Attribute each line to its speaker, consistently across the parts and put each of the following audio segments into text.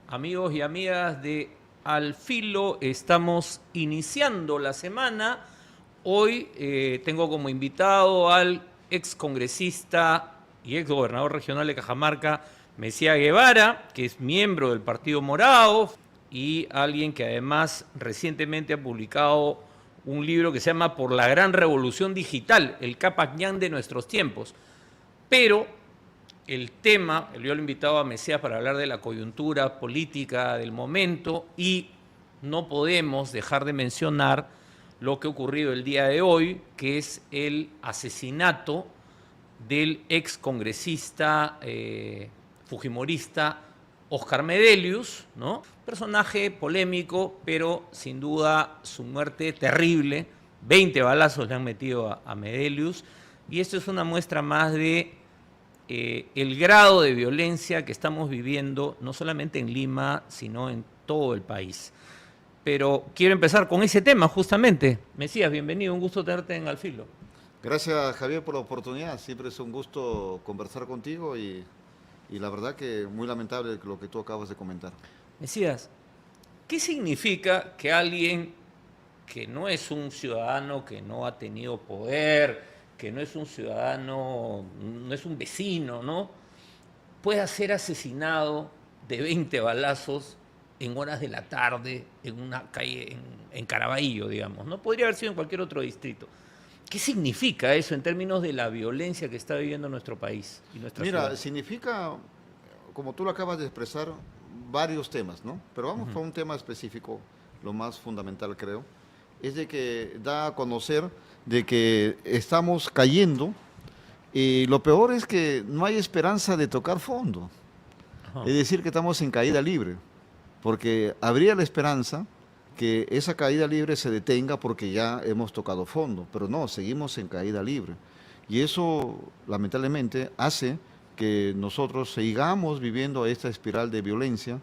Speaker 1: Amigos y amigas de Al Filo, estamos iniciando la semana. Hoy tengo como invitado al ex congresista y ex gobernador regional de Cajamarca, Mesías Guevara, que es miembro del Partido Morado y alguien que además recientemente ha publicado un libro que se llama Por la Gran Revolución Digital, el Cápac Ñan de nuestros tiempos. Pero el tema, yo lo he invitado a Mesías para hablar de la coyuntura política del momento y no podemos dejar de mencionar lo que ha ocurrido el día de hoy, que es el asesinato del ex congresista fujimorista Oscar Medelius, ¿no? Personaje polémico, pero sin duda su muerte terrible. 20 balazos le han metido a Medelius y esto es una muestra más de el grado de violencia que estamos viviendo, no solamente en Lima, sino en todo el país. Pero quiero empezar con ese tema, justamente. Mesías, bienvenido, un gusto tenerte en Al Filo.
Speaker 2: Gracias, Javier, por la oportunidad. Siempre es un gusto conversar contigo y la verdad que muy lamentable lo que tú acabas de comentar.
Speaker 1: Mesías, ¿qué significa que alguien que no es un ciudadano que no ha tenido poder, que no es un ciudadano, no es un vecino, ¿no?, pueda ser asesinado de 20 balazos en horas de la tarde en una calle en Caraballo, digamos? No podría haber sido en cualquier otro distrito. ¿Qué significa eso en términos de la violencia que está viviendo nuestro país y nuestra
Speaker 2: Mira,
Speaker 1: ciudad?
Speaker 2: significa, como tú lo acabas de expresar, varios temas, ¿no? Pero vamos por un tema específico, lo más fundamental creo, es de que da a conocer de que estamos cayendo y lo peor es que no hay esperanza de tocar fondo.
Speaker 1: Ajá.
Speaker 2: Es decir, que estamos en caída libre, porque habría la esperanza que esa caída libre se detenga porque ya hemos tocado fondo, pero no, seguimos en caída libre. Y eso, lamentablemente, hace que nosotros sigamos viviendo esta espiral de violencia,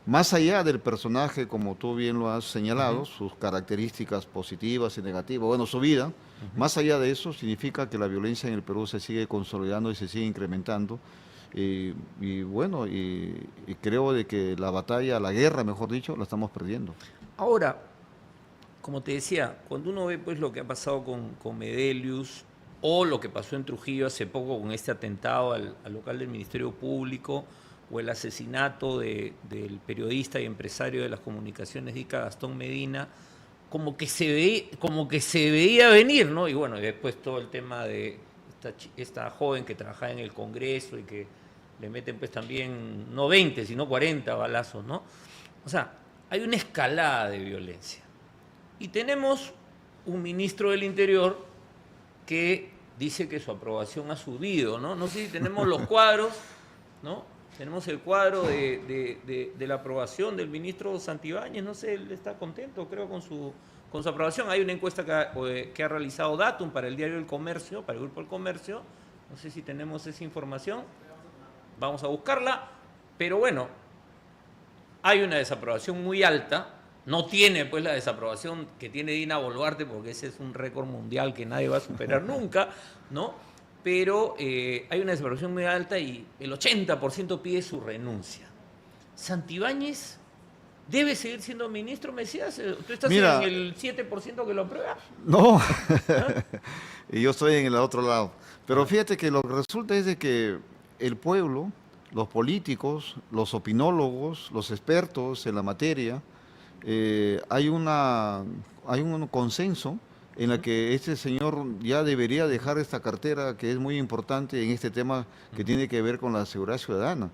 Speaker 2: más allá del personaje, como tú bien lo has señalado, sus características positivas y negativas, bueno, su vida, más allá de eso, significa que la violencia en el Perú se sigue consolidando y se sigue incrementando. Y bueno, y creo de que la batalla, la guerra, mejor dicho, la estamos perdiendo.
Speaker 1: Ahora, como te decía, cuando uno ve pues lo que ha pasado con Medelius o lo que pasó en Trujillo hace poco con este atentado al local del Ministerio Público o el asesinato del periodista y empresario de las comunicaciones Dica Gastón Medina, como que se veía venir, ¿no? Y bueno, y después todo el tema de esta joven que trabajaba en el Congreso y que le meten pues también no 20 sino 40 balazos, ¿no? O sea, hay una escalada de violencia. Y tenemos un ministro del Interior que dice que su aprobación ha subido, ¿no? No sé si tenemos los cuadros, ¿no? Tenemos el cuadro de la aprobación del ministro Santibáñez, no sé, él está contento, creo, con su aprobación. Hay una encuesta que ha realizado Datum para el diario El Comercio, para el Grupo El Comercio. No sé si tenemos esa información, vamos a buscarla, pero bueno, hay una desaprobación muy alta. No tiene pues la desaprobación que tiene Dina Boluarte, porque ese es un récord mundial que nadie va a superar nunca, ¿no? Pero hay una desaprobación muy alta y el 80% pide su renuncia. Santibáñez debe seguir siendo ministro, Mesías. ¿Tú estás en
Speaker 2: Mira,
Speaker 1: el 7% que lo aprueba?
Speaker 2: no,
Speaker 1: ¿Ah?
Speaker 2: y yo estoy en el otro lado. Pero
Speaker 1: Ah,
Speaker 2: fíjate que lo que resulta es de que el pueblo, los políticos, los opinólogos, los expertos en la materia, hay un consenso en la que este señor ya debería dejar esta cartera que es muy importante en este tema que tiene que ver con la seguridad ciudadana.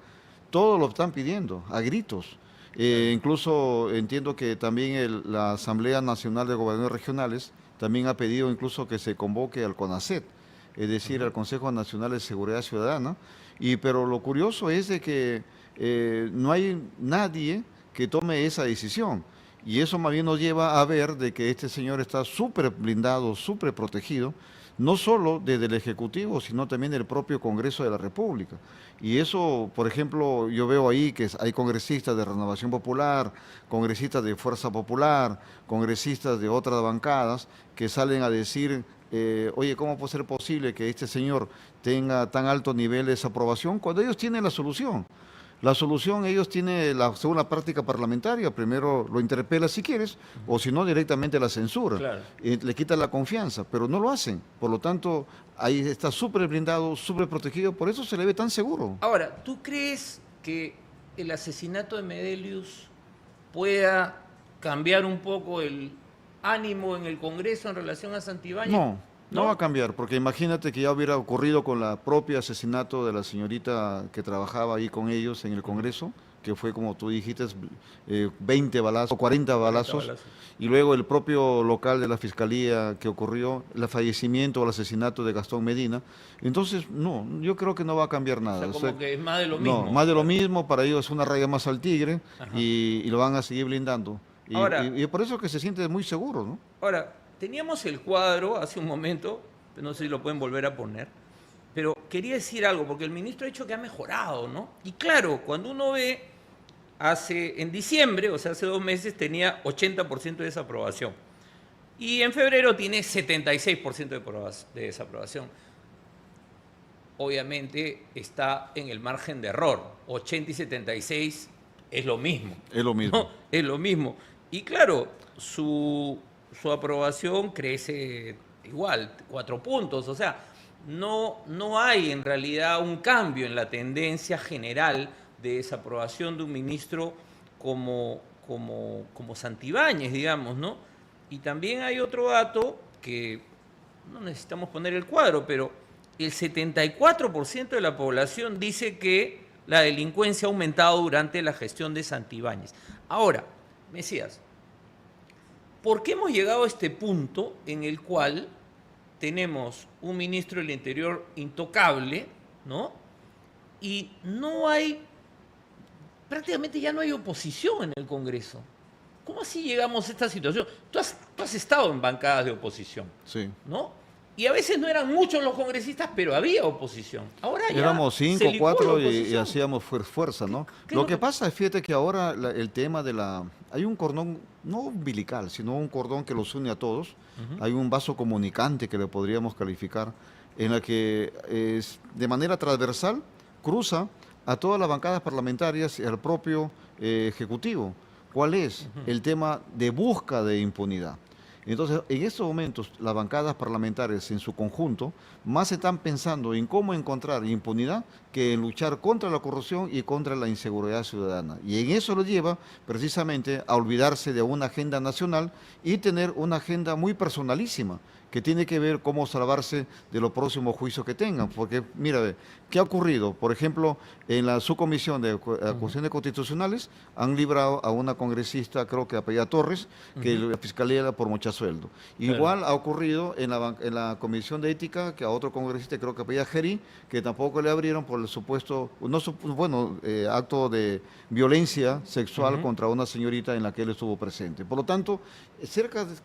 Speaker 2: Todos lo están pidiendo, a gritos.
Speaker 1: claro.
Speaker 2: Incluso entiendo que también la Asamblea Nacional de Gobernadores Regionales también ha pedido incluso que se convoque al CONACET, es decir, al Consejo Nacional de Seguridad Ciudadana. Pero lo curioso es de que no hay nadie que tome esa decisión. Y eso más bien nos lleva a ver de que este señor está súper blindado, súper protegido, no solo desde el Ejecutivo, sino también del propio Congreso de la República. Y eso, por ejemplo, yo veo ahí que hay congresistas de Renovación Popular, congresistas de Fuerza Popular, congresistas de otras bancadas que salen a decir, oye, ¿cómo puede ser posible que este señor tenga tan alto nivel de desaprobación cuando ellos tienen la solución? La solución, ellos tienen, según la práctica parlamentaria, primero lo interpela si quieres, o si no, directamente la censura.
Speaker 1: Claro.
Speaker 2: Le quita la confianza, pero no lo hacen. Por lo tanto, ahí está súper blindado, súper protegido, por eso se le ve tan seguro.
Speaker 1: Ahora, ¿tú crees que el asesinato de Medelius pueda cambiar un poco el ánimo en el Congreso en relación a Santibáñez?
Speaker 2: No va a cambiar, porque imagínate que ya hubiera ocurrido con la propia asesinato de la señorita que trabajaba ahí con ellos en el Congreso, que fue, como tú dijiste, 20 balazos, 40 balazos, y luego el propio local de la Fiscalía que ocurrió, el fallecimiento o el asesinato de Gastón Medina. Entonces, no, yo creo que no va a cambiar nada.
Speaker 1: O sea, como que es más de lo mismo.
Speaker 2: No, más de lo mismo, para ellos es una raya más al tigre y lo van a seguir blindando. Y por eso que se siente muy seguro, ¿no?
Speaker 1: Ahora, teníamos el cuadro hace un momento, no sé si lo pueden volver a poner, pero quería decir algo, porque el ministro ha dicho que ha mejorado, ¿no? Y claro, cuando uno ve, en diciembre, o sea, hace 2 meses, tenía 80% de desaprobación. Y en febrero tiene 76% de desaprobación. Obviamente está en el margen de error. 80 y 76 es lo mismo.
Speaker 2: Es lo mismo.
Speaker 1: ¿No? Es lo mismo. Y claro, su aprobación crece igual, 4 puntos. O sea, no hay en realidad un cambio en la tendencia general de desaprobación de un ministro como Santibáñez, digamos, ¿no? Y también hay otro dato que no necesitamos poner el cuadro, pero el 74% de la población dice que la delincuencia ha aumentado durante la gestión de Santibáñez. Ahora, Mesías, ¿por qué hemos llegado a este punto en el cual tenemos un ministro del Interior intocable, ¿no? Y prácticamente ya no hay oposición en el Congreso? ¿Cómo así llegamos a esta situación? Tú has estado en bancadas de oposición,
Speaker 2: sí,
Speaker 1: ¿no? Y a veces no eran muchos los congresistas, pero había oposición. Ahora ya
Speaker 2: éramos 5,
Speaker 1: se licuó
Speaker 2: 4
Speaker 1: la
Speaker 2: y
Speaker 1: oposición.
Speaker 2: hacíamos fuerza, ¿no?
Speaker 1: ¿Qué es
Speaker 2: Lo
Speaker 1: lo
Speaker 2: que
Speaker 1: que-
Speaker 2: pasa es, fíjate que ahora el tema de hay un cordón, no umbilical, sino un cordón que los une a todos. Hay un vaso comunicante que le podríamos calificar, en la que de manera transversal cruza a todas las bancadas parlamentarias y al propio Ejecutivo. ¿Cuál es? El tema de busca de impunidad. Entonces, en estos momentos, las bancadas parlamentarias en su conjunto más están pensando en cómo encontrar impunidad que en luchar contra la corrupción y contra la inseguridad ciudadana. Y en eso lo lleva precisamente a olvidarse de una agenda nacional y tener una agenda muy personalísima, que tiene que ver cómo salvarse de los próximos juicios que tengan. Porque, mira, ve, ¿qué ha ocurrido? Por ejemplo, en la subcomisión de acusaciones constitucionales han librado a una congresista, creo que apellida Torres, que la fiscalía era por mochasueldo. Igual ha ocurrido en la comisión de ética, que a otro congresista, creo que apellida Gerí, que tampoco le abrieron por el supuesto, acto de violencia sexual contra una señorita en la que él estuvo presente. Por lo tanto,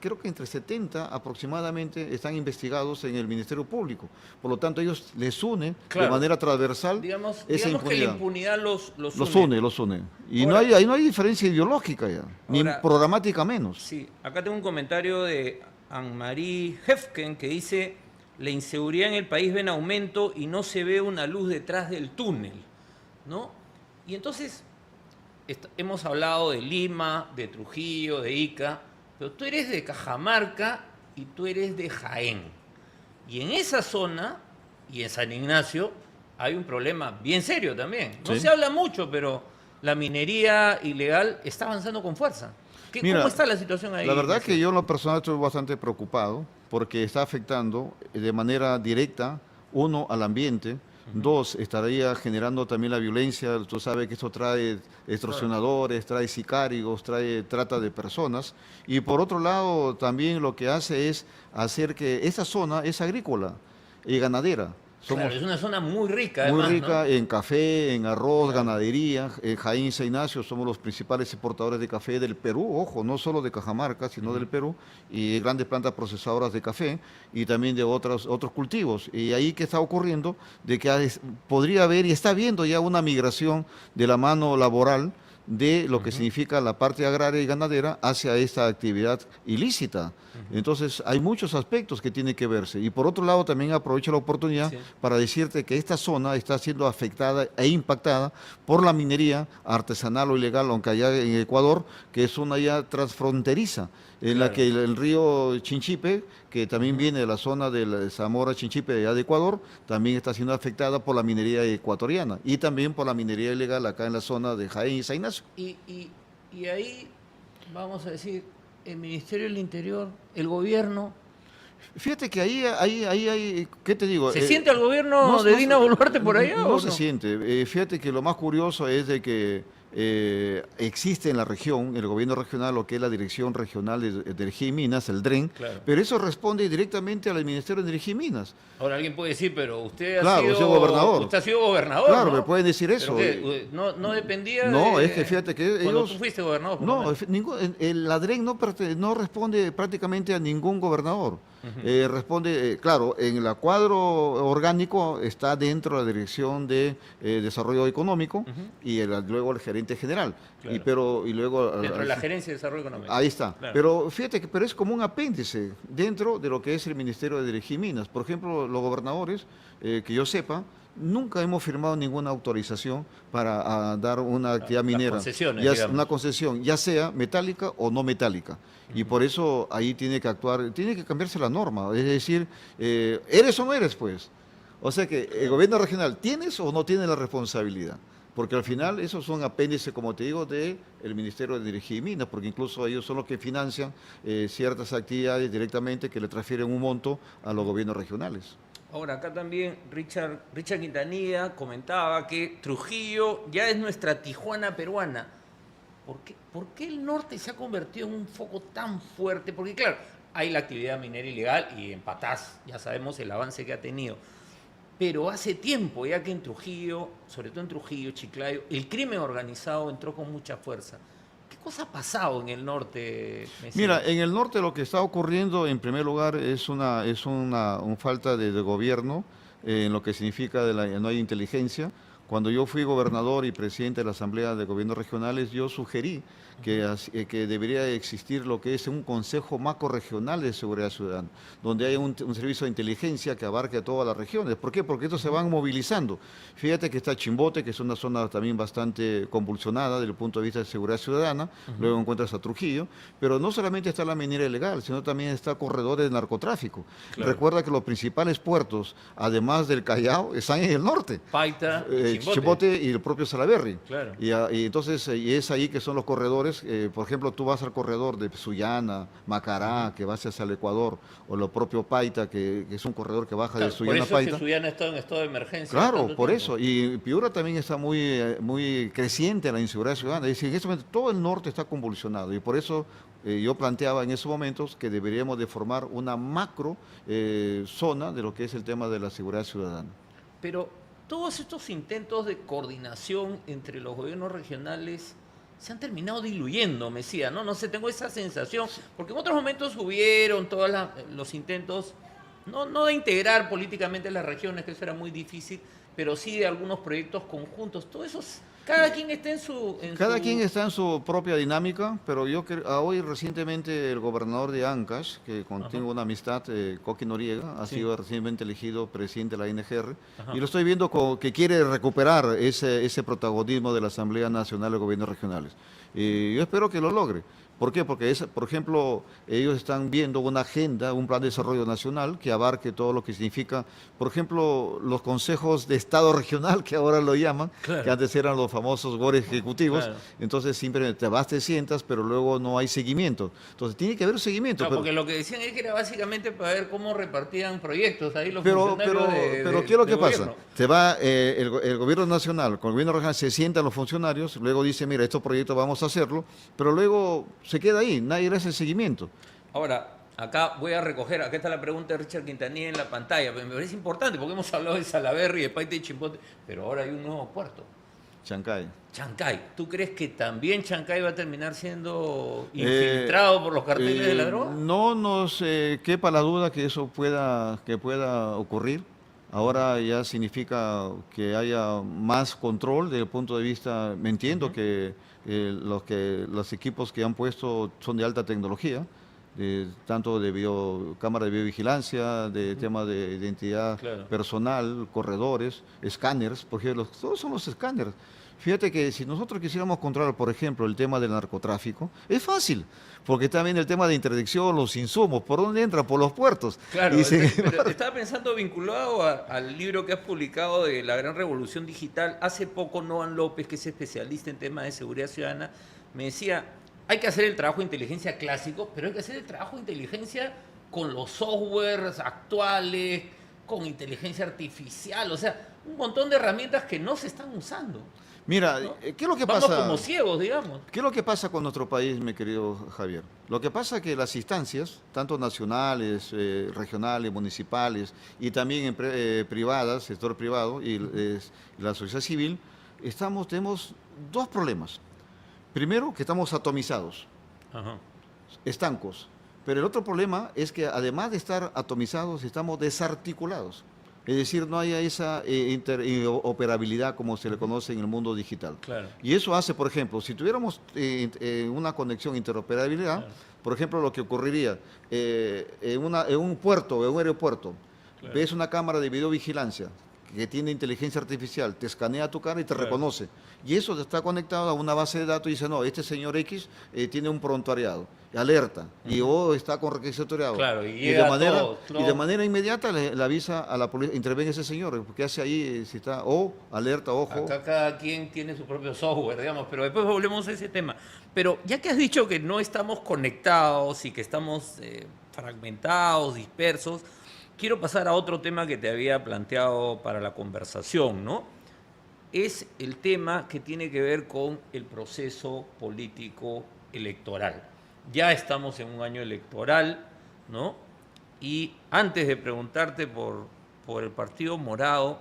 Speaker 2: creo que entre 70 aproximadamente están investigados en el Ministerio Público. Por lo tanto, ellos les une de manera transversal
Speaker 1: Digamos
Speaker 2: esa
Speaker 1: que
Speaker 2: impunidad.
Speaker 1: la impunidad los
Speaker 2: une. Y
Speaker 1: Ahora,
Speaker 2: ahí no hay diferencia ideológica ya, ni programática menos.
Speaker 1: Sí, acá tengo un comentario de Anne-Marie Hefken que dice: la inseguridad en el país va en aumento y no se ve una luz detrás del túnel, ¿no? Y entonces, hemos hablado de Lima, de Trujillo, de Ica, pero tú eres de Cajamarca y tú eres de Jaén. Y en esa zona, y en San Ignacio, hay un problema bien serio también. No se habla mucho, pero la minería ilegal está avanzando con fuerza.
Speaker 2: Mira,
Speaker 1: ¿Cómo está la situación ahí?
Speaker 2: La verdad que yo en lo personal estoy bastante preocupado porque está afectando de manera directa, uno, al ambiente, dos, estaría generando también la violencia. Tú sabes que esto trae extorsionadores, trae sicarios, trae trata de personas. Y por otro lado, también lo que hace es hacer que esa zona es agrícola y ganadera.
Speaker 1: Claro, es una zona muy rica,
Speaker 2: Muy
Speaker 1: además,
Speaker 2: rica,
Speaker 1: ¿no?
Speaker 2: en café, en arroz, ganadería. Jaén y San Ignacio somos los principales exportadores de café del Perú, ojo, no solo de Cajamarca, sino del Perú, y grandes plantas procesadoras de café y también de otros cultivos. Y ahí que está ocurriendo de que podría haber y está habiendo ya una migración de la mano laboral de lo que significa la parte agraria y ganadera hacia esta actividad ilícita. Entonces, hay muchos aspectos que tienen que verse. Y por otro lado, también aprovecho la oportunidad
Speaker 1: Sí.
Speaker 2: para decirte que esta zona está siendo afectada e impactada por la minería artesanal o ilegal, aunque allá en Ecuador, que es una ya transfronteriza, en la
Speaker 1: Claro.
Speaker 2: que el río Chinchipe, que también viene de la zona de la Zamora Chinchipe de allá de Ecuador, también está siendo afectada por la minería ecuatoriana y también por la minería ilegal acá en la zona de Jaén y San Ignacio.
Speaker 1: Y ahí, vamos a decir, el Ministerio del Interior, el gobierno,
Speaker 2: Fíjate que ahí, ¿qué te digo?
Speaker 1: ¿se siente al gobierno de Dina Boluarte por allá
Speaker 2: no
Speaker 1: o
Speaker 2: se
Speaker 1: no?
Speaker 2: siente. Fíjate que lo más curioso es de que existe en la región, el gobierno regional, lo que es la Dirección Regional de Energía y Minas, el DREN,
Speaker 1: Claro.
Speaker 2: pero eso responde directamente al Ministerio de Energía y Minas.
Speaker 1: Ahora alguien puede decir, pero usted
Speaker 2: Claro, usted es gobernador.
Speaker 1: Usted ha sido gobernador,
Speaker 2: Claro,
Speaker 1: ¿no?
Speaker 2: me pueden decir
Speaker 1: ¿Pero
Speaker 2: eso.
Speaker 1: qué? No dependía
Speaker 2: No,
Speaker 1: de...
Speaker 2: es que fíjate que
Speaker 1: Cuando
Speaker 2: ellos...
Speaker 1: tú fuiste gobernador, por lo
Speaker 2: No,
Speaker 1: menos.
Speaker 2: la DREN no responde prácticamente a ningún gobernador. Responde, claro, en el cuadro orgánico está dentro de la Dirección de Desarrollo Económico y luego el gerente general.
Speaker 1: Claro.
Speaker 2: Y luego...
Speaker 1: Dentro de la Gerencia de Desarrollo Económico.
Speaker 2: Ahí está.
Speaker 1: Claro.
Speaker 2: Pero fíjate que pero es como un apéndice dentro de lo que es el Ministerio de Energía y Minas. Por ejemplo, los gobernadores, que yo sepa, nunca hemos firmado ninguna autorización para dar una actividad
Speaker 1: Las
Speaker 2: minera.
Speaker 1: concesiones,
Speaker 2: Ya es
Speaker 1: digamos.
Speaker 2: una concesión, ya sea metálica o no metálica. Y por eso ahí tiene que actuar, tiene que cambiarse la norma. Es decir, ¿eres o no eres, pues? O sea que el gobierno regional, ¿tienes o no tienes la responsabilidad? Porque al final esos son apéndices, como te digo, del Ministerio de Energía y Minas, porque incluso ellos son los que financian ciertas actividades directamente que le transfieren un monto a los gobiernos regionales.
Speaker 1: Ahora, acá también Richard Quintanilla comentaba que Trujillo ya es nuestra Tijuana peruana. ¿Por qué el norte se ha convertido en un foco tan fuerte? Porque claro, hay la actividad minera ilegal y en Patás ya sabemos el avance que ha tenido. Pero hace tiempo ya que en Trujillo, sobre todo en Trujillo, Chiclayo, el crimen organizado entró con mucha fuerza. ¿Qué cosa ha pasado en el norte, Mesías?
Speaker 2: Mira, en el norte lo que está ocurriendo, en primer lugar, es una falta de gobierno, en lo que significa no hay inteligencia. Cuando yo fui gobernador y presidente de la Asamblea de Gobiernos Regionales, yo sugerí que debería existir lo que es un Consejo Macrorregional de Seguridad Ciudadana, donde haya un servicio de inteligencia que abarque a todas las regiones. ¿Por qué? Porque estos se van movilizando. Fíjate que está Chimbote, que es una zona también bastante convulsionada desde el punto de vista de seguridad ciudadana, luego encuentras a Trujillo, pero no solamente está la minera ilegal, sino también está corredores de narcotráfico.
Speaker 1: Claro.
Speaker 2: Recuerda que los principales puertos, además del Callao, están en el norte.
Speaker 1: Paita y Chimbote.
Speaker 2: Chimbote y el propio Salaberry.
Speaker 1: Claro.
Speaker 2: Y entonces y es ahí que son los corredores. Por ejemplo, tú vas al corredor de Sullana, Macará, que va hacia el Ecuador, o lo propio Paita, que es un corredor que baja
Speaker 1: Claro,
Speaker 2: de Sullana a
Speaker 1: por eso es
Speaker 2: Paita.
Speaker 1: que Sullana ha estado en estado de emergencia.
Speaker 2: Claro,
Speaker 1: tanto
Speaker 2: por
Speaker 1: tiempo.
Speaker 2: eso. Y Piura también está muy creciente la inseguridad ciudadana. Es decir, en este momento todo el norte está convulsionado. Y por eso yo planteaba en esos momentos que deberíamos de formar una macro zona de lo que es el tema de la seguridad ciudadana.
Speaker 1: Pero todos estos intentos de coordinación entre los gobiernos regionales se han terminado diluyendo, Mesías, ¿no? No sé, tengo esa sensación, porque en otros momentos hubieron todos los intentos, no de integrar políticamente las regiones, que eso era muy difícil, pero sí de algunos proyectos conjuntos. Todo eso, cada quien está
Speaker 2: Cada quien está en su propia dinámica, pero yo hoy recientemente el gobernador de Ancash, que tengo una amistad, Coqui Noriega, ha sido recientemente elegido presidente de la INGR, y lo estoy viendo que quiere recuperar ese protagonismo de la Asamblea Nacional de Gobiernos Regionales. Y yo espero que lo logre. ¿Por qué? Porque, por ejemplo, ellos están viendo una agenda, un plan de desarrollo nacional que abarque todo lo que significa, por ejemplo, los consejos de Estado regional, que ahora lo llaman,
Speaker 1: Claro.
Speaker 2: que antes eran los famosos gores ejecutivos.
Speaker 1: Claro.
Speaker 2: Entonces siempre te sientas, pero luego no hay seguimiento. Entonces tiene que haber seguimiento.
Speaker 1: Claro, porque lo que decían es que era básicamente para ver cómo repartían proyectos ahí los
Speaker 2: Pero
Speaker 1: funcionarios
Speaker 2: ¿qué es lo que pasa?
Speaker 1: gobierno.
Speaker 2: Se va el gobierno nacional, con el gobierno regional se sientan los funcionarios, luego dice, mira, estos proyectos vamos a hacerlo, pero luego se queda ahí, nadie le hace el seguimiento.
Speaker 1: Ahora, acá voy a recoger, acá está la pregunta de Richard Quintanilla en la pantalla, me parece importante porque hemos hablado de Salaberry, de Paita y Chimbote, pero ahora hay un nuevo puerto,
Speaker 2: Chancay.
Speaker 1: Chancay. ¿Tú crees que también Chancay va a terminar siendo infiltrado por los carteles de la droga?
Speaker 2: No nos quepa la duda que eso pueda ocurrir. Ahora ya significa que haya más control desde el punto de vista, me entiendo que los equipos que han puesto son de alta tecnología, tanto de cámara de biovigilancia, de tema de identidad
Speaker 1: Claro.
Speaker 2: personal, corredores, escáneres, por ejemplo, todos son los escáneres. Fíjate que si nosotros quisiéramos controlar, por ejemplo, el tema del narcotráfico, es fácil, porque también el tema de interdicción, los insumos, ¿por dónde entran? Por los puertos.
Speaker 1: Claro,
Speaker 2: Y se-
Speaker 1: pero estaba pensando vinculado al libro que has publicado de La Gran Revolución Digital. Hace poco Noan López, que es especialista en temas de seguridad ciudadana, me decía, hay que hacer el trabajo de inteligencia clásico, pero hay que hacer el trabajo de inteligencia con los softwares actuales, con inteligencia artificial, o sea, un montón de herramientas que no se están usando.
Speaker 2: Mira,
Speaker 1: ¿No?
Speaker 2: ¿qué es lo que
Speaker 1: Vamos
Speaker 2: pasa?
Speaker 1: como ciegos, digamos.
Speaker 2: ¿Qué es lo que pasa con nuestro país, mi querido Javier? Lo que pasa es que las instancias, tanto nacionales, regionales, municipales y también privadas, sector privado y la sociedad civil, tenemos dos problemas. Primero, que estamos atomizados,
Speaker 1: Ajá.
Speaker 2: estancos. Pero el otro problema es que además de estar atomizados, estamos desarticulados. Es decir, no hay esa interoperabilidad como se le conoce en el mundo digital.
Speaker 1: Claro.
Speaker 2: Y eso hace, por ejemplo, si tuviéramos una conexión interoperabilidad,
Speaker 1: Claro.
Speaker 2: por ejemplo, lo que ocurriría en un puerto, en un aeropuerto,
Speaker 1: Claro.
Speaker 2: ves una cámara de videovigilancia que tiene inteligencia artificial, te escanea tu cara y te
Speaker 1: Claro.
Speaker 2: reconoce. Y eso está conectado a una base de datos y dice, no, este señor X tiene un prontuariado, alerta, y está con requisitoriado.
Speaker 1: Claro, y llega todo,
Speaker 2: y de manera inmediata le avisa a la policía, intervenga ese señor, ¿qué hace ahí? Si está, alerta, ojo.
Speaker 1: Acá cada quien tiene su propio software, digamos, pero después volvemos a ese tema. Pero ya que has dicho que no estamos conectados y que estamos fragmentados, dispersos, quiero pasar a otro tema que te había planteado para la conversación, ¿no? Es el tema que tiene que ver con el proceso político electoral. Ya estamos en un año electoral, ¿no? Y antes de preguntarte por el Partido Morado,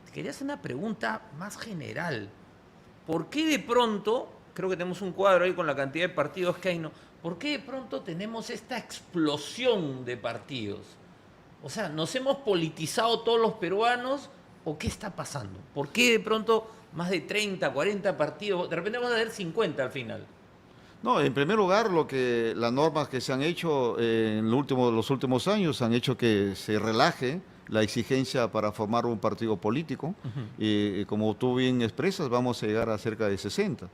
Speaker 1: te quería hacer una pregunta más general. ¿Por qué de pronto, creo que tenemos un cuadro ahí con la cantidad de partidos que hay, ¿no? ¿Por qué de pronto tenemos esta explosión de partidos? O sea, ¿nos hemos politizado todos los peruanos o qué está pasando? ¿Por qué de pronto más de 30, 40 partidos? De repente vamos a ver 50 al final.
Speaker 2: No, en primer lugar, las normas que se han hecho en los últimos años han hecho que se relaje la exigencia para formar un partido político. Y como tú bien expresas, vamos a llegar a cerca de 60.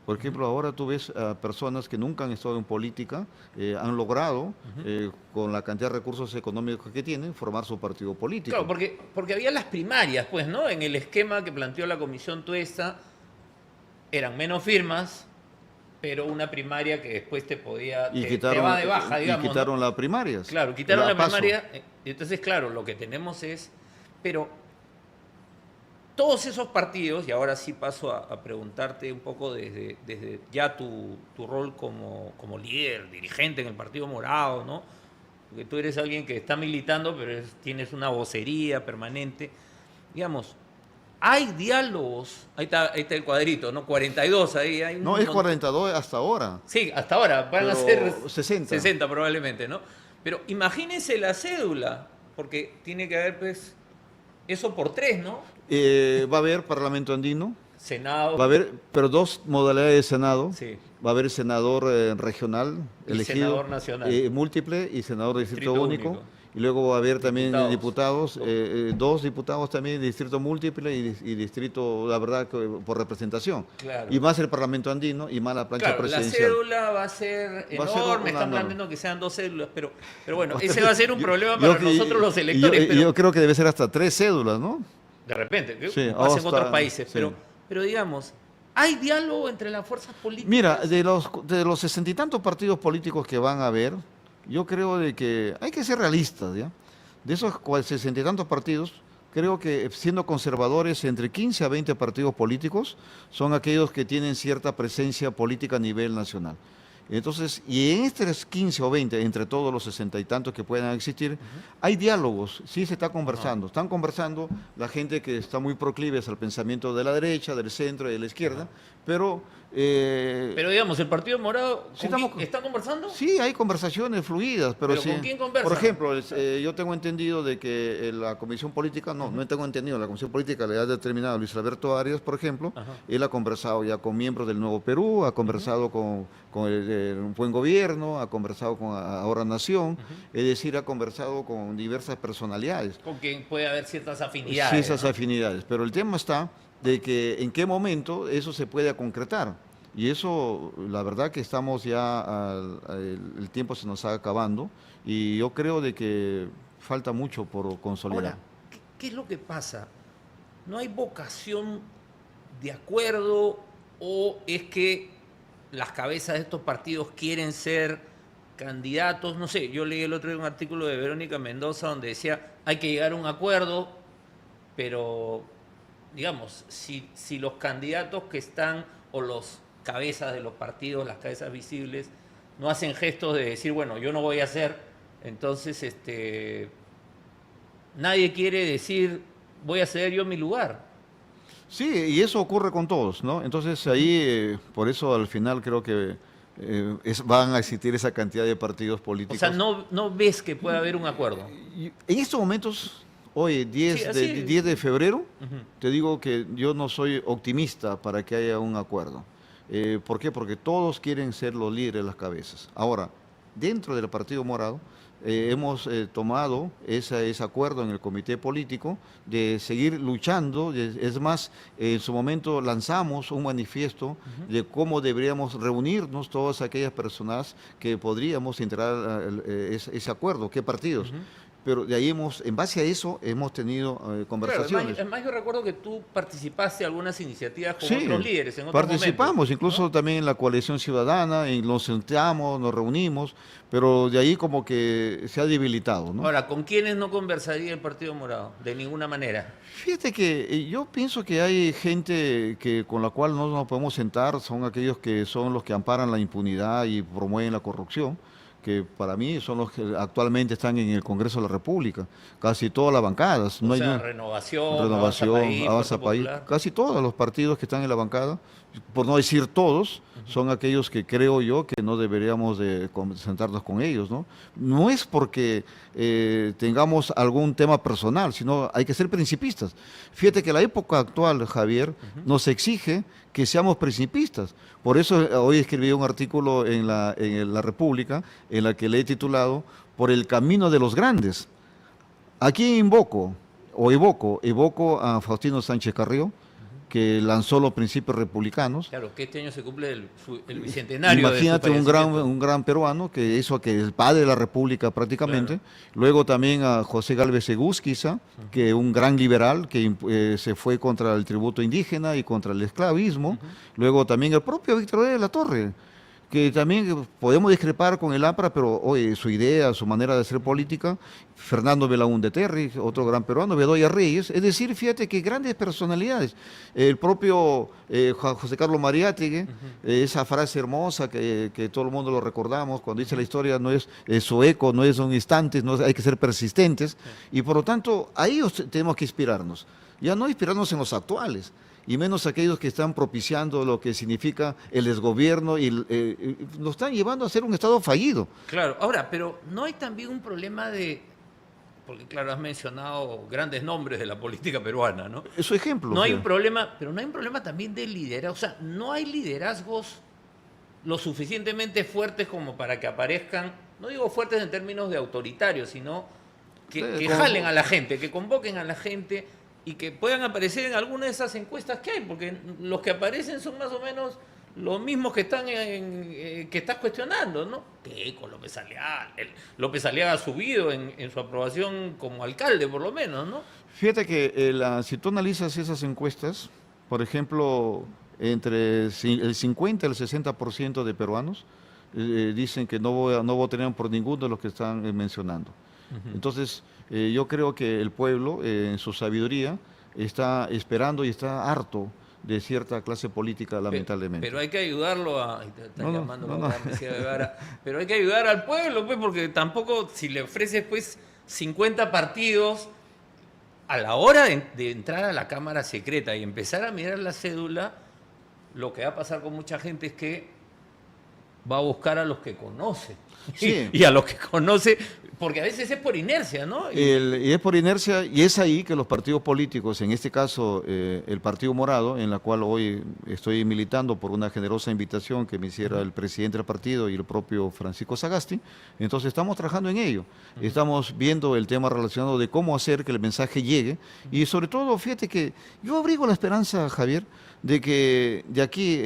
Speaker 2: Por ejemplo, ahora tú ves a personas que nunca han estado en política, han logrado, con la cantidad de recursos económicos que tienen, formar su partido político.
Speaker 1: Claro, porque había las primarias, pues, ¿no? En el esquema que planteó la Comisión Tuesta, eran menos firmas, pero una primaria que después te podía...
Speaker 2: Y
Speaker 1: te va de baja, digamos,
Speaker 2: y quitaron
Speaker 1: ¿no?
Speaker 2: las primarias.
Speaker 1: Claro, quitaron la
Speaker 2: PASO.
Speaker 1: primaria. Entonces, claro, lo que tenemos es... Pero todos esos partidos, y ahora sí paso a preguntarte un poco desde ya tu rol como líder, dirigente en el Partido Morado, ¿no? Porque tú eres alguien que está militando, pero tienes una vocería permanente. Digamos, hay diálogos, ahí está el cuadrito, ¿no? 42 ahí. Hay
Speaker 2: No, es 42 hasta ahora.
Speaker 1: Sí, hasta ahora, van a
Speaker 2: Pero
Speaker 1: ser
Speaker 2: 60.
Speaker 1: 60 probablemente, ¿no? Pero imagínense la cédula, porque tiene que haber, pues, eso por 3, ¿no?
Speaker 2: Va a haber Parlamento Andino,
Speaker 1: Senado.
Speaker 2: va a haber, pero dos modalidades de Senado.
Speaker 1: Sí.
Speaker 2: Va a haber senador regional
Speaker 1: Y
Speaker 2: elegido,
Speaker 1: senador nacional.
Speaker 2: múltiple y senador de distrito
Speaker 1: Distrito
Speaker 2: único.
Speaker 1: único.
Speaker 2: Y luego va a haber también
Speaker 1: Diputados.
Speaker 2: dos diputados también de distrito múltiple y distrito, la verdad, por representación.
Speaker 1: Claro.
Speaker 2: Y más el Parlamento Andino y más la plancha
Speaker 1: Claro, la
Speaker 2: presidencial.
Speaker 1: cédula va a ser
Speaker 2: Va a ser
Speaker 1: enorme,
Speaker 2: una
Speaker 1: están
Speaker 2: norma.
Speaker 1: planteando que sean 2 cédulas, pero bueno, ese va a ser un problema para
Speaker 2: Yo-
Speaker 1: nosotros los
Speaker 2: y
Speaker 1: electores, pero
Speaker 2: yo creo que debe ser hasta 3 cédulas, ¿no?
Speaker 1: de repente, que
Speaker 2: Sí,
Speaker 1: pasa en
Speaker 2: hasta-
Speaker 1: otros países,
Speaker 2: sí.
Speaker 1: pero digamos, ¿hay diálogo entre las fuerzas políticas?
Speaker 2: Mira, de los 60 y tantos partidos políticos que van a haber, yo creo de que hay que ser realistas, ¿ya? De esos 60 y tantos partidos, creo que siendo conservadores, entre 15 a 20 partidos políticos son aquellos que tienen cierta presencia política a nivel nacional. Entonces, y en estos 15 o 20, entre todos los 60 y tantos que puedan existir, hay diálogos, sí se está conversando. Están conversando la gente que está muy proclives al pensamiento de la derecha, del centro y de la izquierda, pero
Speaker 1: Pero digamos, ¿el Partido Morado
Speaker 2: Sí,
Speaker 1: está conversando?
Speaker 2: sí, hay conversaciones fluidas, pero
Speaker 1: ¿Pero
Speaker 2: sí.
Speaker 1: con quién conversan?
Speaker 2: Por ejemplo, yo tengo entendido de que la Comisión Política, no tengo entendido, la Comisión Política le ha determinado a Luis Alberto Arias, por ejemplo,
Speaker 1: Ajá.
Speaker 2: él ha conversado ya con miembros del Nuevo Perú, ha conversado con el Buen Gobierno, ha conversado con Ahora Nación, es decir, ha conversado con diversas personalidades.
Speaker 1: Con quien puede haber ciertas
Speaker 2: Sí,
Speaker 1: afinidades.
Speaker 2: esas
Speaker 1: ¿no?
Speaker 2: afinidades, pero el tema está de que en qué momento eso se puede concretar. Y eso, la verdad que estamos ya, el tiempo se nos está acabando y yo creo de que falta mucho por consolidar.
Speaker 1: Ahora, ¿qué es lo que pasa? ¿No hay vocación de acuerdo o es que las cabezas de estos partidos quieren ser candidatos? No sé, yo leí el otro día un artículo de Verónica Mendoza donde decía hay que llegar a un acuerdo, pero digamos, si los candidatos que están o los cabezas de los partidos, las cabezas visibles, no hacen gestos de decir, bueno, yo no voy a hacer, entonces nadie quiere decir, voy a ceder yo mi lugar.
Speaker 2: Sí, y eso ocurre con todos, ¿no? Entonces ahí, por eso al final creo que van a existir esa cantidad de partidos
Speaker 1: O
Speaker 2: políticos.
Speaker 1: sea, no ves que pueda haber un acuerdo.
Speaker 2: En estos momentos, hoy,
Speaker 1: Sí,
Speaker 2: 10
Speaker 1: así.
Speaker 2: 10 de febrero,
Speaker 1: Ujú.
Speaker 2: te digo que yo no soy optimista para que haya un acuerdo. ¿Por qué? Porque todos quieren ser los líderes, las cabezas. Ahora, dentro del Partido Morado, hemos tomado ese acuerdo en el comité político de seguir luchando. Es más, en su momento lanzamos un manifiesto de cómo deberíamos reunirnos todas aquellas personas que podríamos integrar ese acuerdo, qué partidos. Pero de ahí en base a eso, hemos tenido
Speaker 1: Claro,
Speaker 2: conversaciones.
Speaker 1: además yo recuerdo que tú participaste en algunas iniciativas con
Speaker 2: Sí,
Speaker 1: otros líderes en otros
Speaker 2: participamos,
Speaker 1: momentos,
Speaker 2: incluso
Speaker 1: ¿no?
Speaker 2: también en la coalición ciudadana, nos sentamos, nos reunimos, pero de ahí como que se ha debilitado, ¿no?
Speaker 1: Ahora, ¿con quiénes no conversaría el Partido Morado? De ninguna manera.
Speaker 2: Fíjate que yo pienso que hay gente con la cual no nos podemos sentar, son aquellos que son los que amparan la impunidad y promueven la corrupción, que para mí son los que actualmente están en el Congreso de la República, casi todas las bancadas.
Speaker 1: O
Speaker 2: No hay
Speaker 1: sea,
Speaker 2: un-
Speaker 1: Renovación,
Speaker 2: Renovación,
Speaker 1: País,
Speaker 2: Avanza
Speaker 1: Fuerza
Speaker 2: País,
Speaker 1: Popular.
Speaker 2: casi todos los partidos que están en la bancada, por no decir todos, son aquellos que creo yo que no deberíamos de sentarnos con ellos, ¿no? No es porque tengamos algún tema personal, sino hay que ser principistas. Fíjate que la época actual, Javier, nos exige que seamos principistas. Por eso hoy escribí un artículo en la República, en la que le he titulado Por el camino de los grandes. Aquí evoco a Faustino Sánchez Carrió, que lanzó los principios republicanos.
Speaker 1: Claro, que este año se cumple el bicentenario de su
Speaker 2: Imagínate
Speaker 1: fallecimiento.
Speaker 2: un gran peruano que hizo que el padre de la República prácticamente. Luego también a José Gálvez Egusquiza, que un gran liberal que se fue contra el tributo indígena y contra el esclavismo. Luego también el propio Víctor de la Torre, que también podemos discrepar con el APRA, pero oye, su idea, su manera de hacer política. Fernando Belaúnde Terry, otro gran peruano, Bedoya Reyes, es decir, fíjate que grandes personalidades, el propio José Carlos Mariátegui, esa frase hermosa que todo el mundo lo recordamos, cuando dice la historia no es su eco, no es un instante, hay que ser persistentes, y por lo tanto, a ellos tenemos que inspirarnos, ya no inspirarnos en los actuales, y menos aquellos que están propiciando lo que significa el desgobierno y nos están llevando a ser un Estado fallido.
Speaker 1: Claro, ahora, pero ¿no hay también un problema porque claro, has mencionado grandes nombres de la política peruana, ¿no?
Speaker 2: Es su ejemplo.
Speaker 1: No hay
Speaker 2: o
Speaker 1: un
Speaker 2: sea.
Speaker 1: problema, pero no hay un problema también de liderazgo, o sea, no hay liderazgos lo suficientemente fuertes como para que aparezcan, no digo fuertes en términos de autoritarios, sino que jalen a la gente, que convoquen a la gente y que puedan aparecer en alguna de esas encuestas que hay, porque los que aparecen son más o menos los mismos que están que estás cuestionando, ¿no? Keiko, López Aliaga ha subido en su aprobación como alcalde, por lo menos, ¿no?
Speaker 2: Fíjate que si tú analizas esas encuestas, por ejemplo, entre el 50 y el 60% de peruanos dicen que no votarían por ninguno de los que están mencionando. Entonces, yo creo que el pueblo, en su sabiduría, está esperando y está harto de cierta clase política, lamentablemente.
Speaker 1: Pero hay que ayudarlo a... Están llamando
Speaker 2: no.
Speaker 1: a Mesías Guevara. Pero hay que ayudar al pueblo, pues, porque tampoco, si le ofreces, pues, 50 partidos, a la hora de entrar a la Cámara Secreta y empezar a mirar la cédula, lo que va a pasar con mucha gente es que va a buscar a los que conoce.
Speaker 2: Sí.
Speaker 1: Y a los que conoce, porque a veces es por inercia, ¿no?
Speaker 2: Y es por inercia, y es ahí que los partidos políticos, en este caso el Partido Morado, en la cual hoy estoy militando por una generosa invitación que me hiciera el presidente del partido y el propio Francisco Sagasti, entonces estamos trabajando en ello. Estamos viendo el tema relacionado de cómo hacer que el mensaje llegue, y sobre todo, fíjate que yo abrigo la esperanza, Javier, de que de aquí,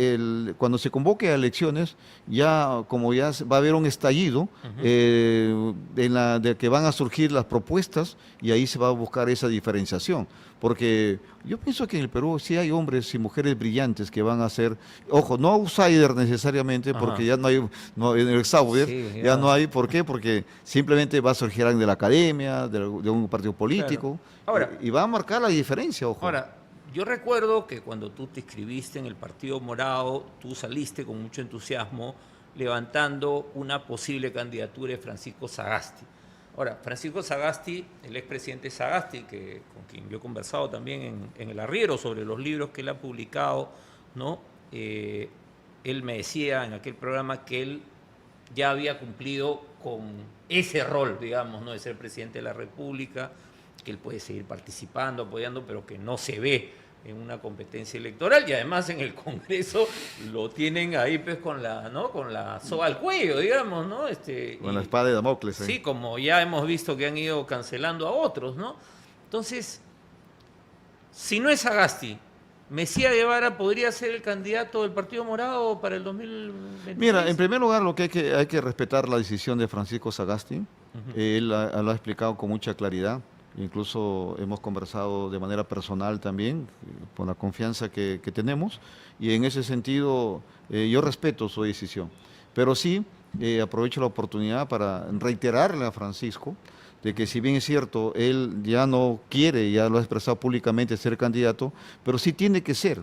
Speaker 2: cuando se convoque a elecciones, ya como ya va a haber un estallido, de que van a surgir las propuestas y ahí se va a buscar esa diferenciación. Porque yo pienso que en el Perú sí hay hombres y mujeres brillantes que van a ser, ojo, no outsider necesariamente, porque ya no hay, en el Sauber,
Speaker 1: Sí,
Speaker 2: ya no hay, ¿por qué? Porque simplemente va a surgir alguien de la academia, de un partido político,
Speaker 1: claro. Ahora,
Speaker 2: y va a marcar la diferencia, ojo.
Speaker 1: Ahora, yo recuerdo que cuando tú te inscribiste en el Partido Morado, tú saliste con mucho entusiasmo levantando una posible candidatura de Francisco Sagasti. Ahora, Francisco Sagasti, el expresidente Sagasti, con quien yo he conversado también en el arriero sobre los libros que él ha publicado, ¿no? Él me decía en aquel programa que él ya había cumplido con ese rol, digamos, ¿no? De ser presidente de la República, que él puede seguir participando, apoyando, pero que no se ve en una competencia electoral, y además en el Congreso lo tienen ahí pues con la, ¿no? Con la soga al cuello, digamos, ¿no?
Speaker 2: Con la espada de Damocles.
Speaker 1: Sí, como ya hemos visto que han ido cancelando a otros, ¿no? Entonces, si no es Sagasti, ¿Mesía Guevara podría ser el candidato del Partido Morado para el 2026?
Speaker 2: Mira, en primer lugar, lo que hay que respetar la decisión de Francisco Sagasti. Él lo ha explicado con mucha claridad. Incluso hemos conversado de manera personal también, por la confianza que tenemos, y en ese sentido yo respeto su decisión. Pero sí, aprovecho la oportunidad para reiterarle a Francisco de que si bien es cierto, él ya no quiere, ya lo ha expresado públicamente, ser candidato, pero sí tiene que ser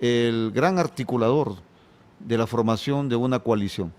Speaker 2: el gran articulador de la formación de una coalición.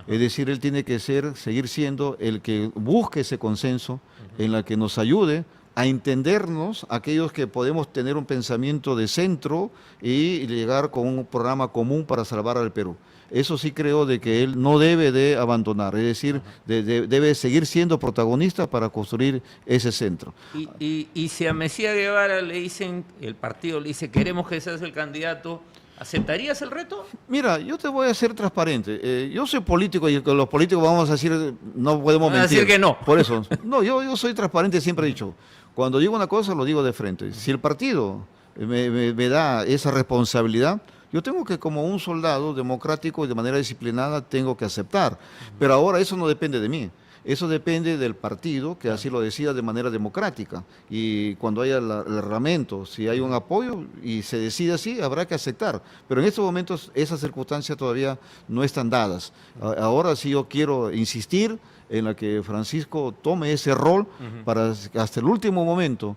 Speaker 2: Es decir, él tiene que seguir siendo el que busque ese consenso en la que nos ayude a entendernos aquellos que podemos tener un pensamiento de centro y llegar con un programa común para salvar al Perú. Eso sí creo de que él no debe de abandonar, es decir, debe seguir siendo protagonista para construir ese centro.
Speaker 1: Y si a Mesía Guevara le dicen, el partido le dice, queremos que seas el candidato, ¿aceptarías el reto?
Speaker 2: Mira, yo te voy a ser transparente. Yo soy político y con los políticos vamos a decir, no podemos mentir.
Speaker 1: decir que no.
Speaker 2: Por eso. No, yo soy transparente, siempre he dicho. Cuando digo una cosa, lo digo de frente. Si el partido me da esa responsabilidad, yo tengo que, como un soldado democrático y de manera disciplinada, tengo que aceptar. Pero ahora eso no depende de mí. Eso depende del partido, que así lo decida de manera democrática. Y cuando haya el reglamento, si hay un apoyo y se decide así, habrá que aceptar. Pero en estos momentos esas circunstancias todavía no están dadas. Ahora sí yo quiero insistir en la que Francisco tome ese rol para que hasta el último momento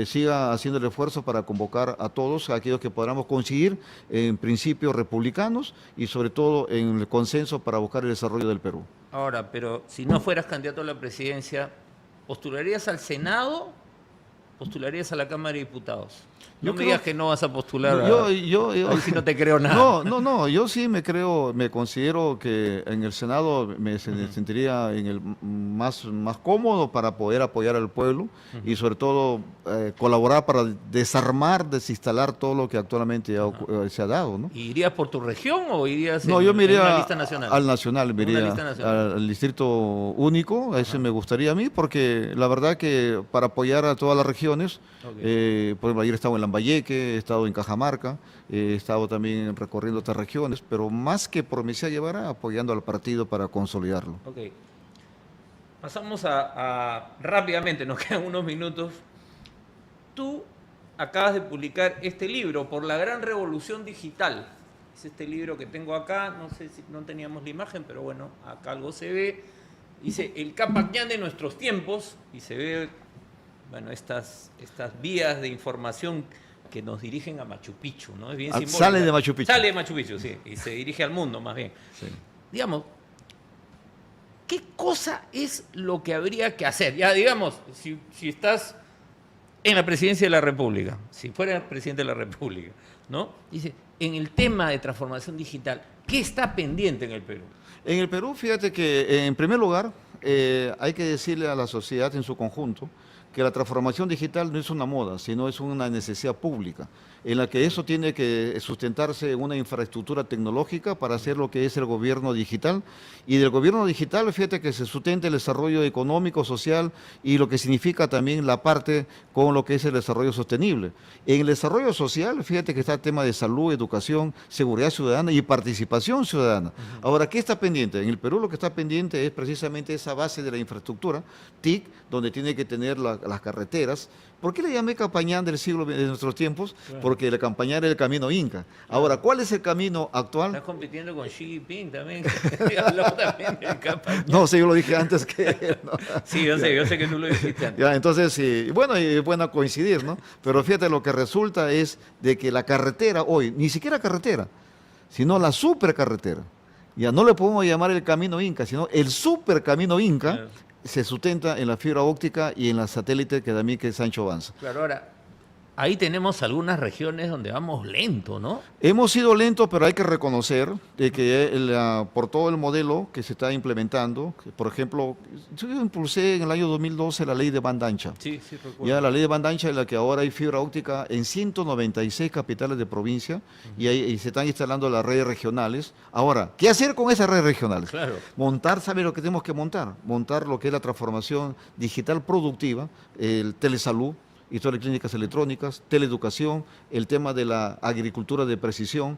Speaker 2: siga haciendo el esfuerzo para convocar a todos aquellos que podamos conseguir en principios republicanos y sobre todo en el consenso para buscar el desarrollo del Perú.
Speaker 1: Ahora, pero si no fueras candidato a la presidencia, ¿postularías al Senado? ¿Postularías a la Cámara de Diputados? No me digas que no vas a postular. Ahí sí no te creo nada.
Speaker 2: No, yo sí me considero que en el Senado me sentiría en el más cómodo para poder apoyar al pueblo y sobre todo colaborar para desinstalar todo lo que actualmente se ha dado, ¿no?
Speaker 1: ¿Irías por tu región o irías
Speaker 2: yo me iría
Speaker 1: en una lista nacional?
Speaker 2: Al nacional, me iría al distrito único, ese me gustaría a mí, porque la verdad que para apoyar a todas las regiones, por ejemplo, ayer estaba en Lambayeque, he estado en Cajamarca, he estado también recorriendo otras regiones, pero más que por Mesía Guevara, apoyando al partido para consolidarlo.
Speaker 1: Ok. Pasamos rápidamente, nos quedan unos minutos. Tú acabas de publicar este libro, Por la Gran Revolución Digital. Es este libro que tengo acá, no sé si no teníamos la imagen, pero bueno, acá algo se ve. Dice, el Cápac Ñan de nuestros tiempos, y se ve, bueno, estas vías de información que nos dirigen a Machu Picchu, ¿no? Es bien simbólico.
Speaker 2: Sale de Machu Picchu.
Speaker 1: Sale de Machu Picchu, sí, y se dirige al mundo más bien.
Speaker 2: Sí.
Speaker 1: Digamos, ¿qué cosa es lo que habría que hacer? Ya, digamos, si estás en la presidencia de la República, si fuera presidente de la República, ¿no? Dice, en el tema de transformación digital, ¿qué está pendiente en el Perú?
Speaker 2: En el Perú, fíjate que en primer lugar hay que decirle a la sociedad en su conjunto que la transformación digital no es una moda, sino es una necesidad pública, en la que eso tiene que sustentarse en una infraestructura tecnológica para hacer lo que es el gobierno digital. Y del gobierno digital, fíjate que se sustenta el desarrollo económico, social y lo que significa también la parte con lo que es el desarrollo sostenible. En el desarrollo social, fíjate que está el tema de salud, educación, seguridad ciudadana y participación ciudadana. Ahora, ¿qué está pendiente? En el Perú lo que está pendiente es precisamente esa base de la infraestructura, TIC, donde tiene que tener las carreteras. ¿Por qué le llamé Campañán del siglo de nuestros tiempos?
Speaker 1: Claro.
Speaker 2: Porque la Campañán era el camino inca. Ahora, ¿cuál es el camino actual?
Speaker 1: Estás compitiendo con Xi Jinping también. Habló también del Campañán.
Speaker 2: No, sí, yo lo dije antes que él, ¿no?
Speaker 1: Sí, yo sé que tú lo dijiste antes.
Speaker 2: Ya, entonces, sí, bueno, y es bueno coincidir, ¿no? Pero fíjate, lo que resulta es de que la carretera hoy, ni siquiera carretera, sino la supercarretera, ya no le podemos llamar el camino inca, sino el supercamino inca,
Speaker 1: Claro.
Speaker 2: se sustenta en la fibra óptica y en la satélite que también que Sancho avanza.
Speaker 1: Claro, ahora, ahí tenemos algunas regiones donde vamos lento, ¿no?
Speaker 2: Hemos sido lentos, pero hay que reconocer de que por todo el modelo que se está implementando, que, por ejemplo, yo impulsé en el año 2012 la ley de banda ancha.
Speaker 1: Sí, recuerdo.
Speaker 2: Ya la ley de banda ancha en la que ahora hay fibra óptica en 196 capitales de provincia y se están instalando las redes regionales. Ahora, ¿qué hacer con esas redes regionales?
Speaker 1: Claro.
Speaker 2: Montar, ¿sabe lo que tenemos que montar? Montar lo que es la transformación digital productiva, el telesalud, historia de clínicas electrónicas, teleeducación, el tema de la agricultura de precisión,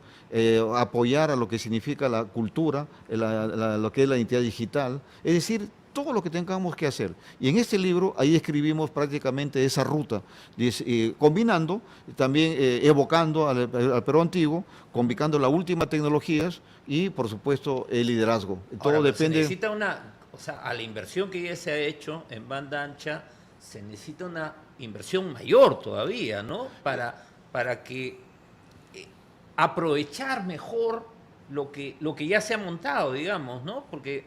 Speaker 2: apoyar a lo que significa la cultura, lo que es la identidad digital, es decir, todo lo que tengamos que hacer. Y en este libro, ahí escribimos prácticamente esa ruta, combinando, también evocando al Perú antiguo, combinando las últimas tecnologías y, por supuesto, el liderazgo. Todo
Speaker 1: Ahora,
Speaker 2: depende...
Speaker 1: Se necesita o sea, a la inversión que ya se ha hecho en banda ancha, se necesita una inversión mayor todavía, ¿no? Para que aprovechar mejor lo que ya se ha montado, digamos, ¿no? Porque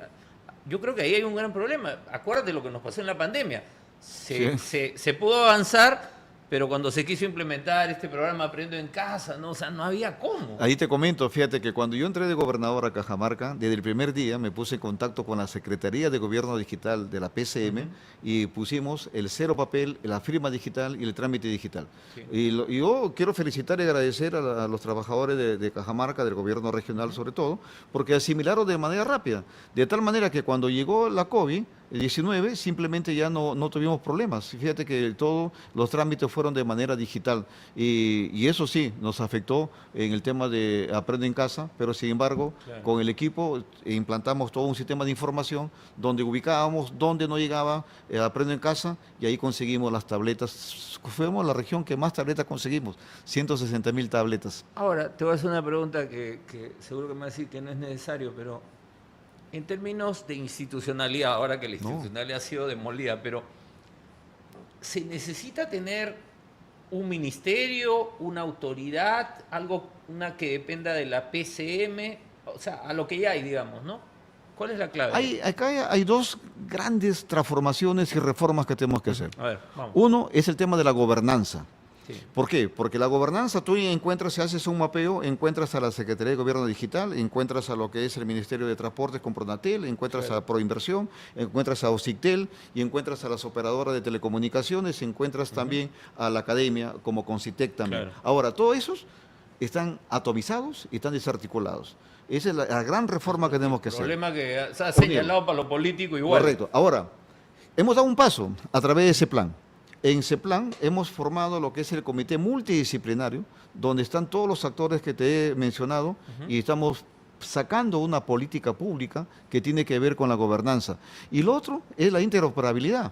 Speaker 1: yo creo que ahí hay un gran problema. Acuérdate lo que nos pasó en la pandemia. Se pudo avanzar, pero cuando se quiso implementar este programa Aprendo en Casa, ¿no? O sea, no había cómo.
Speaker 2: Ahí te comento, fíjate que cuando yo entré de gobernador a Cajamarca, desde el primer día me puse en contacto con la Secretaría de Gobierno Digital de la PCM y pusimos el cero papel, la firma digital y el trámite digital.
Speaker 1: Sí.
Speaker 2: Y yo quiero felicitar y agradecer a los trabajadores de Cajamarca, del gobierno regional sobre todo, porque asimilaron de manera rápida, de tal manera que cuando llegó la COVID-19 simplemente ya no tuvimos problemas. Fíjate que todos los trámites fueron de manera digital y eso sí nos afectó en el tema de Aprende en Casa, pero sin embargo
Speaker 1: Claro.
Speaker 2: con el equipo implantamos todo un sistema de información donde ubicábamos dónde no llegaba Aprende en Casa y ahí conseguimos las tabletas. Fuimos la región que más tabletas conseguimos, 160.000 tabletas.
Speaker 1: Ahora, te voy a hacer una pregunta que seguro que me va a decir que no es necesario, pero en términos de institucionalidad, ahora que la institucionalidad ha sido demolida, pero ¿se necesita tener un ministerio, una autoridad, una que dependa de la PCM? O sea, a lo que ya hay, digamos, ¿no? ¿Cuál es la clave?
Speaker 2: Acá hay dos grandes transformaciones y reformas que tenemos que hacer.
Speaker 1: A ver, vamos.
Speaker 2: Uno es el tema de la gobernanza.
Speaker 1: Sí.
Speaker 2: ¿Por qué? Porque la gobernanza, tú encuentras, si haces un mapeo, encuentras a la Secretaría de Gobierno Digital, encuentras a lo que es el Ministerio de Transportes con Pronatel, encuentras
Speaker 1: Claro.
Speaker 2: a Proinversión, encuentras a Ocictel y encuentras a las operadoras de telecomunicaciones, encuentras también a la academia como Concitec también.
Speaker 1: Claro.
Speaker 2: Ahora, todos esos están atomizados y están desarticulados. Esa es la gran reforma que tenemos que hacer.
Speaker 1: Problema que se ha señalado para lo político igual.
Speaker 2: Correcto. Ahora, hemos dado un paso a través de ese plan. En ese plan hemos formado lo que es el comité multidisciplinario, donde están todos los actores que te he mencionado y estamos sacando una política pública que tiene que ver con la gobernanza. Y lo otro es la interoperabilidad,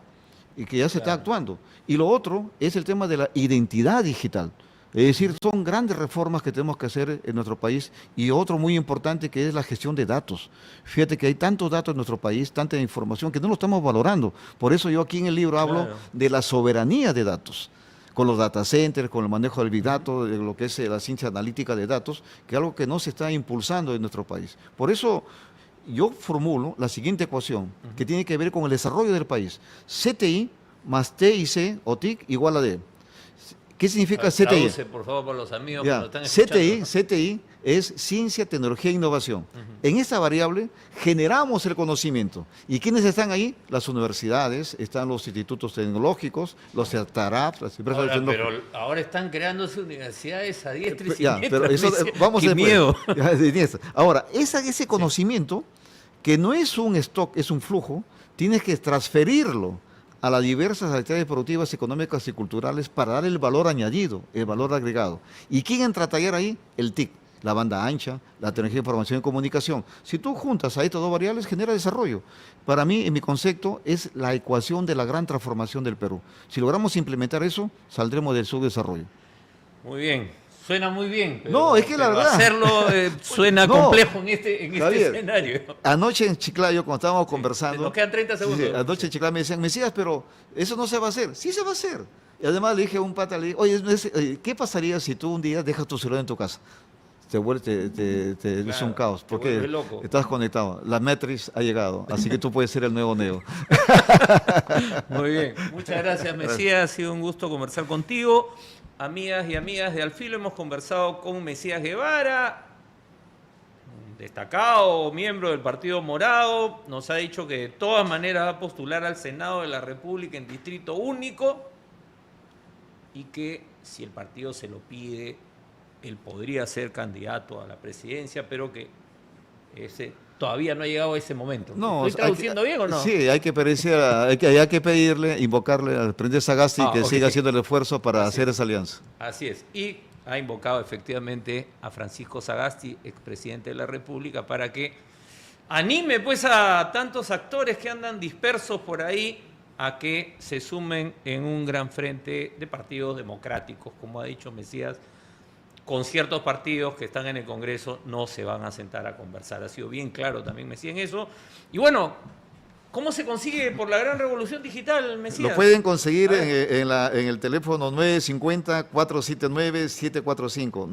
Speaker 2: y que ya se está actuando. Y lo otro es el tema de la identidad digital. Es decir, son grandes reformas que tenemos que hacer en nuestro país y otro muy importante que es la gestión de datos. Fíjate que hay tantos datos en nuestro país, tanta información que no lo estamos valorando. Por eso yo aquí en el libro hablo de la soberanía de datos, con los data centers, con el manejo del big data, de lo que es la ciencia analítica de datos, que es algo que no se está impulsando en nuestro país. Por eso yo formulo la siguiente ecuación, que tiene que ver con el desarrollo del país. CTI más TIC o TIC igual a D. ¿Qué significa CTI?
Speaker 1: Traduce, por favor, por los amigos que
Speaker 2: Ya,
Speaker 1: nos están escuchando.
Speaker 2: CTI es ciencia, tecnología e innovación. En esta variable generamos el conocimiento. ¿Y quiénes están ahí? Las universidades, están los institutos tecnológicos, los startups, las empresas
Speaker 1: Ahora,
Speaker 2: tecnológicas.
Speaker 1: pero ahora están creándose universidades a diestra y
Speaker 2: Ya,
Speaker 1: siniestra.
Speaker 2: pero eso, vamos
Speaker 1: ¡Qué
Speaker 2: después.
Speaker 1: miedo!
Speaker 2: Ya, de iniesta. Ahora, ese conocimiento, que no es un stock, es un flujo, tienes que transferirlo a las diversas actividades productivas, económicas y culturales para dar el valor añadido, el valor agregado. ¿Y quién entra a tallar ahí? El TIC, la banda ancha, la tecnología de información y comunicación. Si tú juntas a estas dos variables, genera desarrollo. Para mí, en mi concepto, es la ecuación de la gran transformación del Perú. Si logramos implementar eso, saldremos del subdesarrollo.
Speaker 1: Muy bien, suena muy bien. Pero,
Speaker 2: No, es que la
Speaker 1: pero
Speaker 2: verdad.
Speaker 1: hacerlo suena
Speaker 2: No,
Speaker 1: complejo en este
Speaker 2: Javier,
Speaker 1: escenario.
Speaker 2: Anoche en Chiclayo, cuando estábamos conversando,
Speaker 1: Nos quedan 30 segundos.
Speaker 2: anoche en Chiclayo me decían, Mesías, pero eso no se va a hacer. Sí se va a hacer. Y además le dije a un pata, le dije, oye, ¿qué pasaría si tú un día dejas tu celular en tu casa? Es un caos,
Speaker 1: te
Speaker 2: porque
Speaker 1: vuelves loco.
Speaker 2: estás conectado. La Matrix ha llegado, así que tú puedes ser el nuevo Neo.
Speaker 1: Muy bien, muchas gracias, Mesías. Ha sido un gusto conversar contigo. Amigas y amigas de Al Filo, hemos conversado con Mesías Guevara, un destacado miembro del Partido Morado. Nos ha dicho que de todas maneras va a postular al Senado de la República en distrito único y que si el partido se lo pide, él podría ser candidato a la presidencia, pero que todavía no ha llegado a ese momento.
Speaker 2: No,
Speaker 1: ¿Estoy traduciendo bien o no?
Speaker 2: Sí, hay que pedirle, invocarle al presidente Sagasti que
Speaker 1: ok.
Speaker 2: siga haciendo el esfuerzo para hacer esa alianza.
Speaker 1: Así es. Y ha invocado efectivamente a Francisco Sagasti, expresidente de la República, para que anime pues a tantos actores que andan dispersos por ahí a que se sumen en un gran frente de partidos democráticos, como ha dicho Mesías. Con ciertos partidos que están en el Congreso no se van a sentar a conversar. Ha sido bien claro también Mesías en eso. Y bueno, ¿cómo se consigue por la gran revolución digital, Mesías?
Speaker 2: Lo pueden conseguir en el teléfono 950-479-745.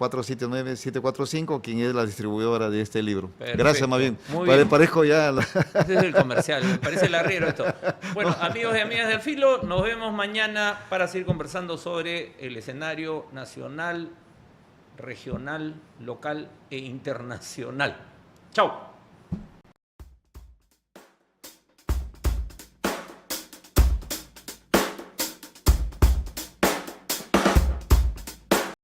Speaker 2: 950-479-745, quien es la distribuidora de este libro.
Speaker 1: Perfecto.
Speaker 2: Gracias, más bien.
Speaker 1: Muy bien.
Speaker 2: Parezco ya...
Speaker 1: Ese es el comercial, me parece el arriero esto. Bueno, amigos y amigas del Filo, nos vemos mañana para seguir conversando sobre el escenario nacional, regional, local e internacional. Chao.